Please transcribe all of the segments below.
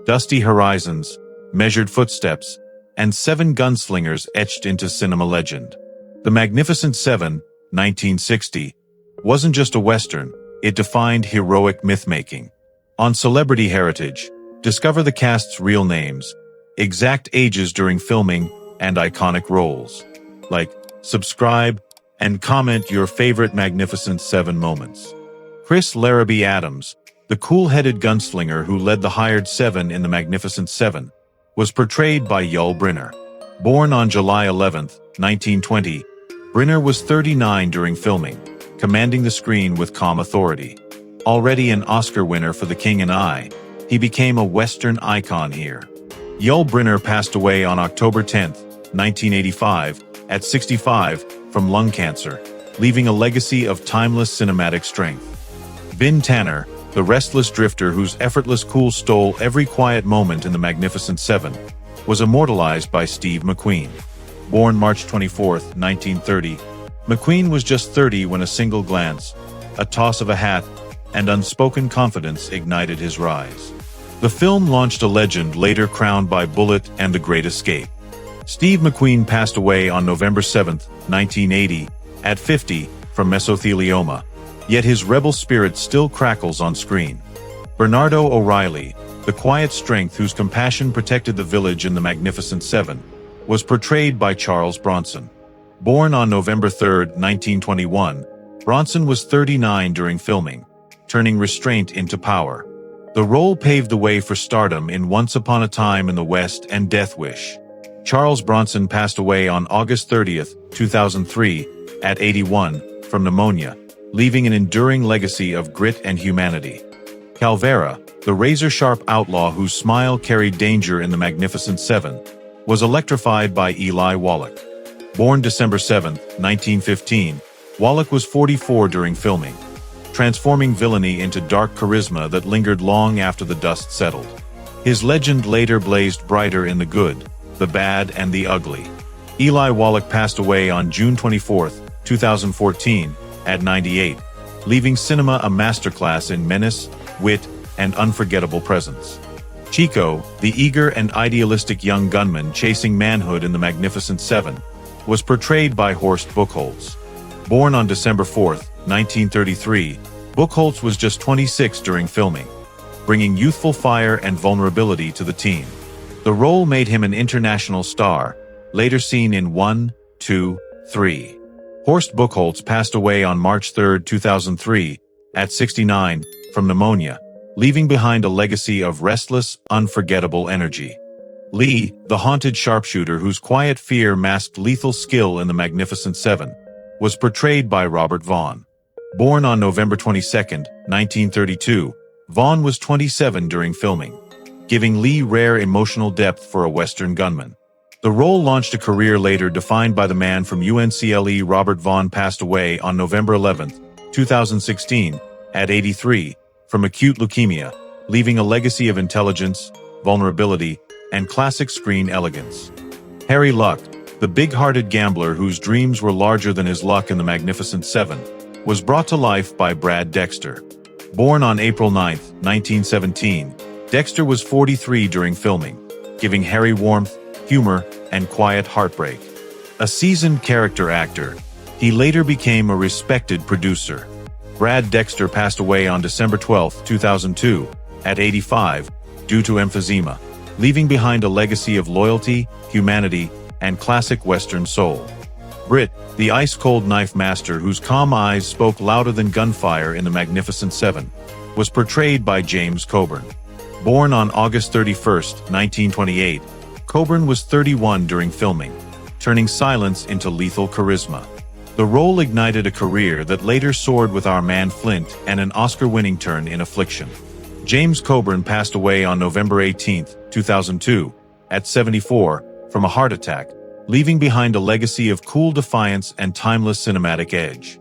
dusty horizons, measured footsteps, and 7 gunslingers etched into cinema legend. The Magnificent Seven, 1960, wasn't just a Western, it defined heroic myth-making. On Celebrity Heritage, discover the cast's real names, exact ages during filming, and iconic roles. Like, subscribe, and comment your favorite Magnificent Seven moments. Chris Larrabee Adams, the cool-headed gunslinger who led the hired 7 in the Magnificent Seven, was portrayed by Yul Brynner. Born on July 11, 1920, Brynner was 39 during filming, commanding the screen with calm authority. Already an Oscar winner for The King and I, he became a Western icon here. Yul Brynner passed away on October 10, 1985, at 65, from lung cancer, leaving a legacy of timeless cinematic strength. Vin Tanner, the restless drifter whose effortless cool stole every quiet moment in the Magnificent Seven, was immortalized by Steve McQueen. Born March 24, 1930, McQueen was just 30 when a single glance, a toss of a hat, and unspoken confidence ignited his rise. The film launched a legend later crowned by Bullitt and The Great Escape. Steve McQueen passed away on November 7, 1980, at 50, from mesothelioma, yet his rebel spirit still crackles on screen. Bernardo O'Reilly, the quiet strength whose compassion protected the village in The Magnificent Seven, was portrayed by Charles Bronson. Born on November 3, 1921, Bronson was 39 during filming, turning restraint into power. The role paved the way for stardom in Once Upon a Time in the West and Death Wish. Charles Bronson passed away on August 30, 2003, at 81, from pneumonia, leaving an enduring legacy of grit and humanity. Calvera, the razor-sharp outlaw whose smile carried danger in The Magnificent Seven, was electrified by Eli Wallach. Born December 7, 1915, Wallach was 44 during filming, transforming villainy into dark charisma that lingered long after the dust settled. His legend later blazed brighter in the good, the bad, and the ugly. Eli Wallach passed away on June 24, 2014, at 98, leaving cinema a masterclass in menace, wit, and unforgettable presence. Chico, the eager and idealistic young gunman chasing manhood in The Magnificent Seven, was portrayed by Horst Buchholz. Born on December 4, 1933, Buchholz was just 26 during filming, bringing youthful fire and vulnerability to the team. The role made him an international star, later seen in 1, 2, 3. Horst Buchholz passed away on March 3, 2003, at 69, from pneumonia, leaving behind a legacy of restless, unforgettable energy. Lee, the haunted sharpshooter whose quiet fear masked lethal skill in The Magnificent Seven, was portrayed by Robert Vaughn. Born on November 22, 1932, Vaughn was 27 during filming, giving Lee rare emotional depth for a Western gunman. The role launched a career later defined by the man from UNCLE. Robert Vaughn passed away on November 11, 2016, at 83, from acute leukemia, leaving a legacy of intelligence, vulnerability, and classic screen elegance. Harry Luck, the big-hearted gambler whose dreams were larger than his luck in The Magnificent Seven, was brought to life by Brad Dexter. Born on April 9, 1917, Dexter was 43 during filming, giving Harry warmth, humor, and quiet heartbreak. A seasoned character actor, he later became a respected producer. Brad Dexter passed away on December 12, 2002, at 85, due to emphysema, leaving behind a legacy of loyalty, humanity, and classic Western soul. Britt, the ice-cold knife master whose calm eyes spoke louder than gunfire in The Magnificent Seven, was portrayed by James Coburn. Born on August 31, 1928, Coburn was 31 during filming, turning silence into lethal charisma. The role ignited a career that later soared with Our Man Flint and an Oscar-winning turn in Affliction. James Coburn passed away on November 18, 2002, at 74, from a heart attack, leaving behind a legacy of cool defiance and timeless cinematic edge.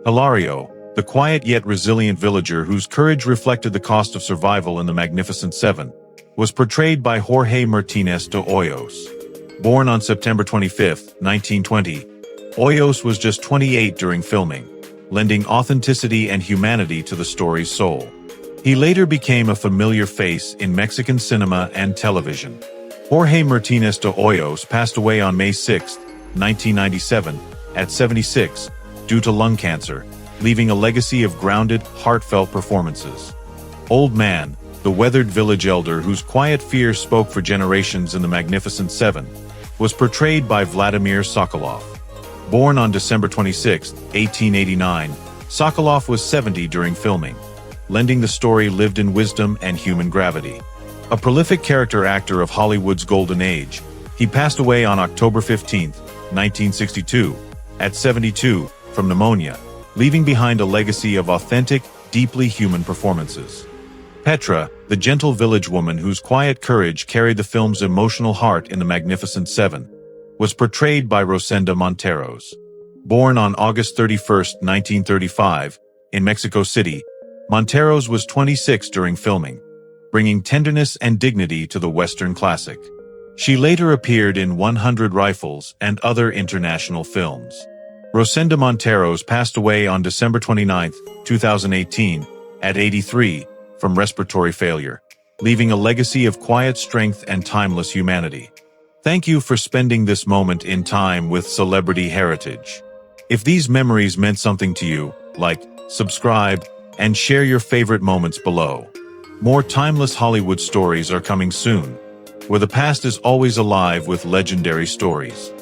Hilario, the quiet yet resilient villager whose courage reflected the cost of survival in The Magnificent Seven, was portrayed by Jorge Martinez de Hoyos. Born on September 25, 1920, Hoyos was just 28 during filming, lending authenticity and humanity to the story's soul. He later became a familiar face in Mexican cinema and television. Jorge Martinez de Hoyos passed away on May 6, 1997, at 76, due to lung cancer, leaving a legacy of grounded, heartfelt performances. Old Man, the weathered village elder whose quiet fear spoke for generations in The Magnificent Seven, was portrayed by Vladimir Sokolov. Born on December 26, 1889, Sokolov was 70 during filming, lending the story lived-in wisdom and human gravity. A prolific character actor of Hollywood's golden age, he passed away on October 15, 1962, at 72, from pneumonia, leaving behind a legacy of authentic, deeply human performances. Petra, the gentle village woman whose quiet courage carried the film's emotional heart in The Magnificent Seven, was portrayed by Rosenda Monteros. Born on August 31, 1935, in Mexico City, Monteros was 26 during filming, bringing tenderness and dignity to the Western classic. She later appeared in 100 Rifles and other international films. Rosenda Monteros passed away on December 29, 2018, at 83, from respiratory failure, leaving a legacy of quiet strength and timeless humanity. Thank you for spending this moment in time with Celebrity Heritage. If these memories meant something to you, like, subscribe, and share your favorite moments below. More timeless Hollywood stories are coming soon, where the past is always alive with legendary stories.